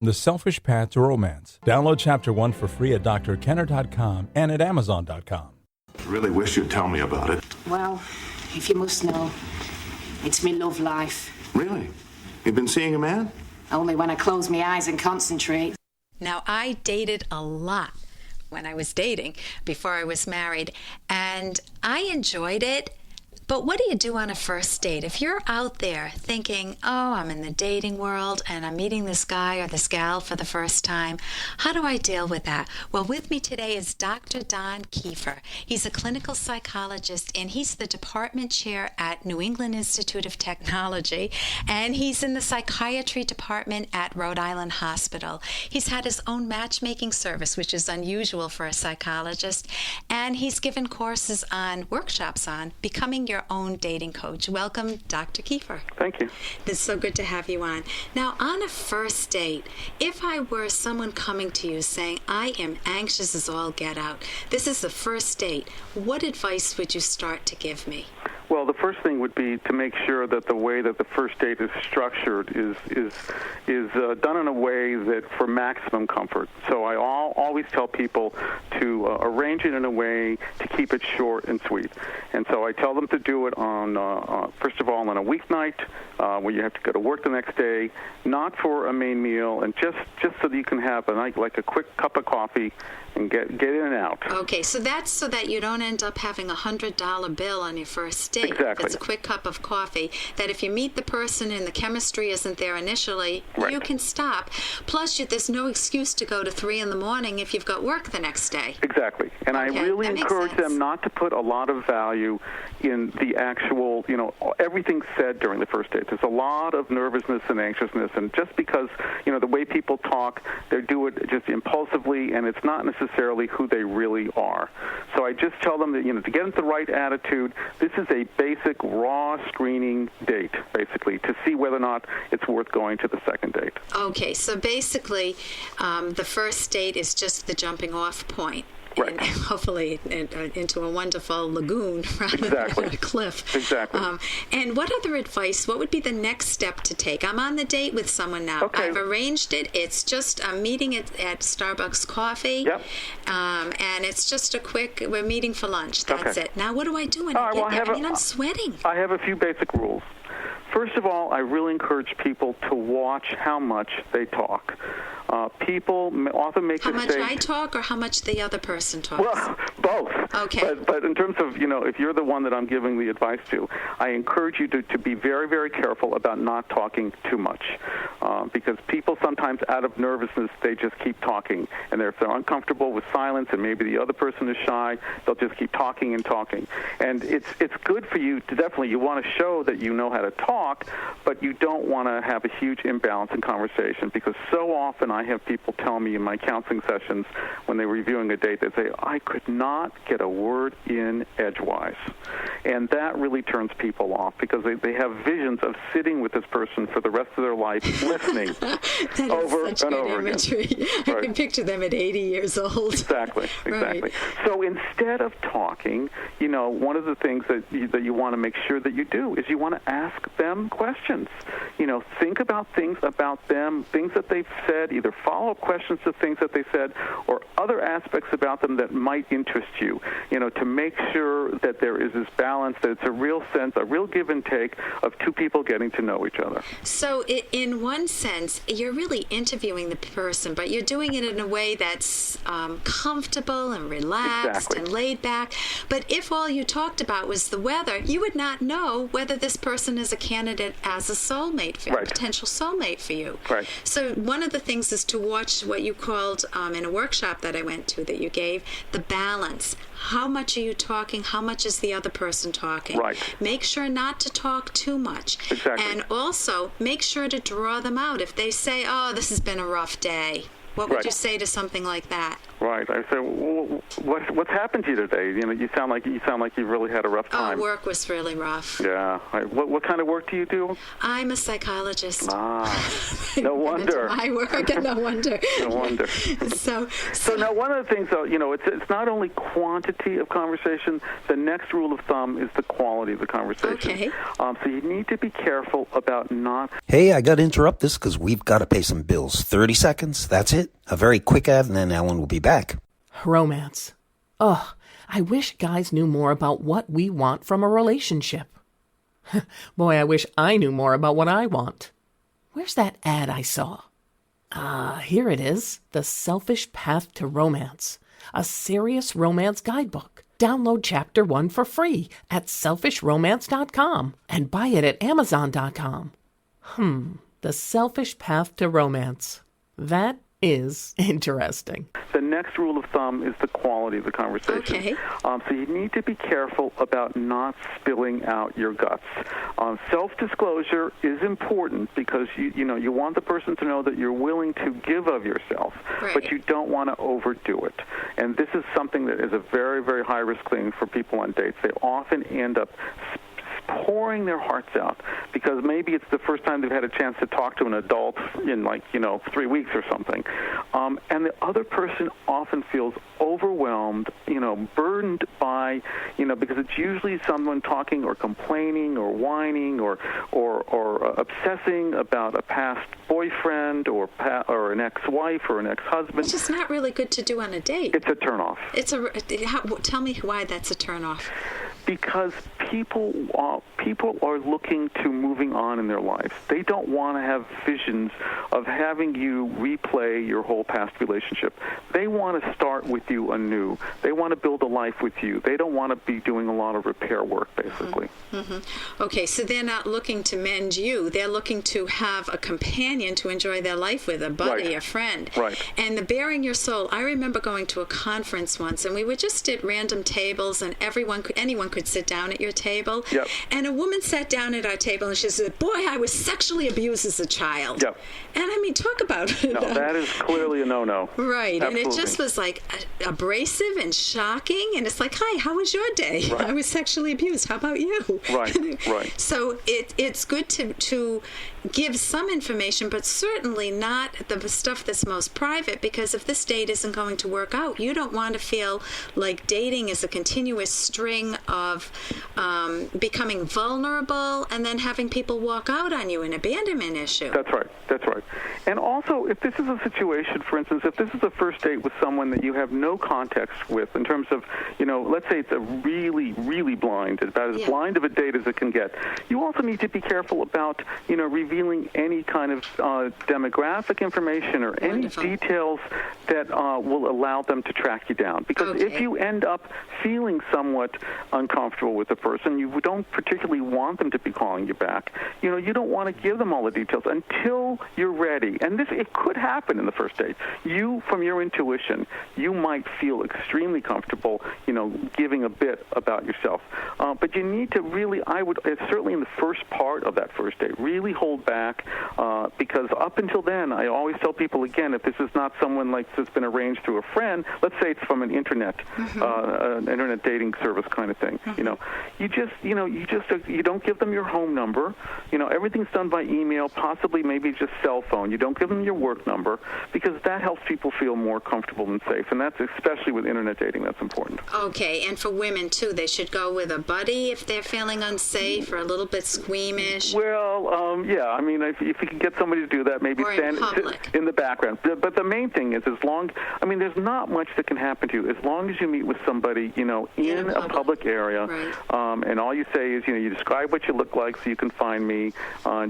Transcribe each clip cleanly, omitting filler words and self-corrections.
The Selfish Path to Romance. Download Chapter 1 for free at drkenner.com and at amazon.com. I really wish you'd tell me about it. Well, if you must know, it's me love life. Really? You've been seeing a man? Only when I close my eyes and concentrate. Now, I dated a lot when I was dating, before I was married, and I enjoyed it. But what do you do on a first date? If you're out there thinking, oh, I'm in the dating world and I'm meeting this guy or this gal for the first time, how do I deal with that? Well, with me today is Dr. Don Kiefer. He's a clinical psychologist and he's the department chair at New England Institute of Technology, and he's in the psychiatry department at Rhode Island Hospital. He's had his own matchmaking service, which is unusual for a psychologist, and he's given courses on, workshops on, becoming your own dating coach. Welcome, Dr. Kiefer. Thank you. It's so good to have you on. Now, on a first date, if I were someone coming to you saying, I am anxious as all get out, this is the first date, what advice would you start to give me? Well, the first thing would be to make sure that the way that the first date is structured is done in a way that for maximum comfort. So I always tell people to arrange it in a way to keep it short and sweet. And so I tell them to do it on, first of all, on a weeknight where you have to go to work the next day, not for a main meal, and just so that you can have like a quick cup of coffee and get in and out. Okay, so that's so that you don't end up having a $100 bill on your first date. Exactly. It's a quick cup of coffee, that if you meet the person and the chemistry isn't there initially, right, you can stop. Plus, there's no excuse to go to 3 in the morning if you've got work the next day. Exactly. And okay, I really encourage them not to put a lot of value in the actual, everything said during the first date. There's a lot of nervousness and anxiousness, and just because, the way people talk, they do it just impulsively, and it's not necessarily who they really are. So I just tell them that, to get into the right attitude, this is a basic raw screening date, basically, to see whether or not it's worth going to the second date. Okay, so basically, the first date is just the jumping off point. Right. And hopefully into a wonderful lagoon rather exactly. than a cliff. Exactly. And what other advice, what would be the next step to take? I'm on the date with someone now. Okay. I've arranged it. It's just a meeting at Starbucks Coffee. Yep. And it's just we're meeting for lunch. That's okay. it. Now, what do I do when I get there? I'm sweating. I have a few basic rules. First of all, I really encourage people to watch how much they talk. People often make how mistakes. How much I talk or how much the other person talks? Well, both. Okay. But in terms of, if you're the one that I'm giving the advice to, I encourage you to be very, very careful about not talking too much. Because people sometimes, out of nervousness, they just keep talking. And if they're uncomfortable with silence and maybe the other person is shy, they'll just keep talking and talking. And it's good for you to definitely, you want to show that you know how to talk, but you don't want to have a huge imbalance in conversation, because so often I have people tell me in my counseling sessions when they're reviewing a date, they say, I could not get a word in edgewise. And that really turns people off, because they have visions of sitting with this person for the rest of their life, listening over and over imagery. again. I can picture them at 80 years old. Exactly. Right. So instead of talking, one of the things that you want to make sure that you do is you want to ask them questions. Think about things about them, things that they've said, either follow-up questions to things that they said or other aspects about them that might interest you, to make sure that there is this balance, that it's a real sense, a real give and take of two people getting to know each other. So in one sense, you're really interviewing the person, but you're doing it in a way that's comfortable and relaxed exactly. and laid back. But if all you talked about was the weather, you would not know whether this person is a candidate as a soulmate, for right. a potential soulmate for you. Right. So one of the things is to watch what you called, in a workshop that I went to that you gave, the balance. How much are you talking? How much is the other person talking? Right. Make sure not to talk too much. Exactly. And also, make sure to draw them out. If they say, oh, this has been a rough day, what would right. you say to something like that? Right. I said, well, what's happened to you today? You know, you sound like you really had a rough time. Oh, work was really rough. Yeah. What kind of work do you do? I'm a psychologist. No wonder. My work, and no wonder. No wonder. So now one of the things, though, you know, it's not only quantity of conversation. The next rule of thumb is the quality of the conversation. Okay. So you need to be careful about not. Hey, I got to interrupt this because we've got to pay some bills. 30 seconds. That's it. A very quick ad, and then Ellen will be back. Romance. Ugh, I wish guys knew more about what we want from a relationship. Boy, I wish I knew more about what I want. Where's that ad I saw? Here it is. The Selfish Path to Romance. A serious romance guidebook. Download Chapter 1 for free at selfishromance.com and buy it at amazon.com. The Selfish Path to Romance. That is interesting. The next rule of thumb is the quality of the conversation. Okay. So you need to be careful about not spilling out your guts. Self-disclosure is important because you want the person to know that you're willing to give of yourself, right, but you don't want to overdo it. And this is something that is a very, very high-risk thing for people on dates. They often end up pouring their hearts out because maybe it's the first time they've had a chance to talk to an adult in 3 weeks or something. And the other person often feels overwhelmed, burdened by, because it's usually someone talking or complaining or whining or obsessing about a past boyfriend or an ex-wife or an ex-husband. It's just not really good to do on a date. It's a turnoff. Tell me why that's a turnoff. Because people are looking to moving on in their lives. They don't want to have visions of having you replay your whole past relationship. They want to start with you anew. They want to build a life with you. They don't want to be doing a lot of repair work, basically. Mm-hmm. Okay, so they're not looking to mend you. They're looking to have a companion to enjoy their life with, a buddy, right, a friend. Right. And the bearing your soul, I remember going to a conference once, and we were just at random tables, and anyone could sit down at your table. Yep. And a woman sat down at our table, and she said, "Boy, I was sexually abused as a child." Yep. And I mean, talk about it. No, that is clearly a no-no. Right. Absolutely. And it just was like abrasive and shocking. And it's like, "Hi, how was your day?" Right. "I was sexually abused. How about you?" Right. Right. So it's good to give some information, but certainly not the stuff that's most private, because if this date isn't going to work out, you don't want to feel like dating is a continuous string of becoming vulnerable and then having people walk out on you, an abandonment issue. That's right. And also, if this is a situation, for instance, if this is a first date with someone that you have no context with in terms of, let's say it's a really, really blind, about as blind of a date as it can get, you also need to be careful about, revealing any kind of demographic information or Wonderful. any details that will allow them to track you down. Because if you end up feeling somewhat uncomfortable with the person, you don't particularly want them to be calling you back. You don't want to give them all the details until you're ready. And it could happen in the first date. You, from your intuition, you might feel extremely comfortable, giving a bit about yourself. But you need to really, certainly in the first part of that first date, really hold back, because up until then, I always tell people, again, if this is not someone that's been arranged through a friend, let's say it's from an internet dating service kind of thing, you don't give them your home number. Everything's done by email, possibly maybe just cell phone. You don't give them your work number, because that helps people feel more comfortable and safe, and that's especially with internet dating, that's important. Okay, and for women too, they should go with a buddy if they're feeling unsafe or a little bit squeamish. Well, yeah, I mean, if you can get somebody to do that, maybe or stand in the background. But the main thing is, there's not much that can happen to you as long as you meet with somebody, in a public area, right. And all you say is, you describe what you look like so you can find me,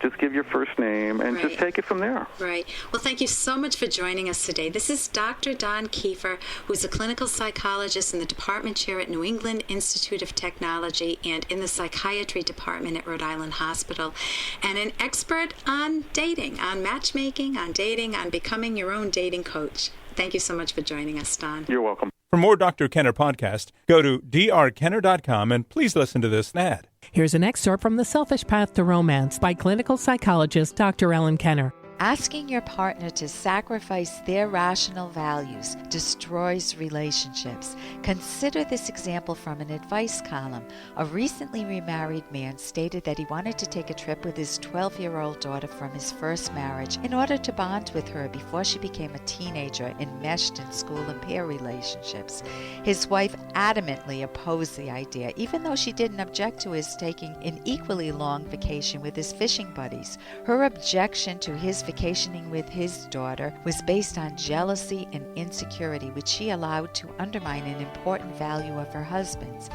just give your first name, and just take it from there. Right. Well, thank you so much for joining us today. This is Dr. Don Kiefer, who's a clinical psychologist in the department chair at New England Institute of Technology and in the psychiatry department at Rhode Island Hospital, and an expert on dating, on matchmaking, on dating, on becoming your own dating coach. Thank you so much for joining us, Don. You're welcome. For more Dr. Kenner podcast, go to drkenner.com and please listen to this ad. Here's an excerpt from The Selfish Path to Romance by clinical psychologist Dr. Ellen Kenner. Asking your partner to sacrifice their rational values destroys relationships. Consider this example from an advice column. A recently remarried man stated that he wanted to take a trip with his 12-year-old daughter from his first marriage in order to bond with her before she became a teenager enmeshed in school and peer relationships. His wife adamantly opposed the idea, even though she didn't object to his taking an equally long vacation with his fishing buddies. Her objection to his vacationing with his daughter was based on jealousy and insecurity, which she allowed to undermine an important value of her husband's.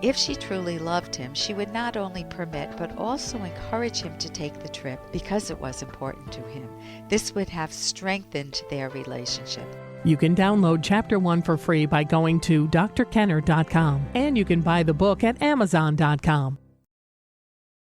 If she truly loved him, she would not only permit but also encourage him to take the trip because it was important to him. This would have strengthened their relationship. You can download Chapter 1 for free by going to drkenner.com, and you can buy the book at amazon.com.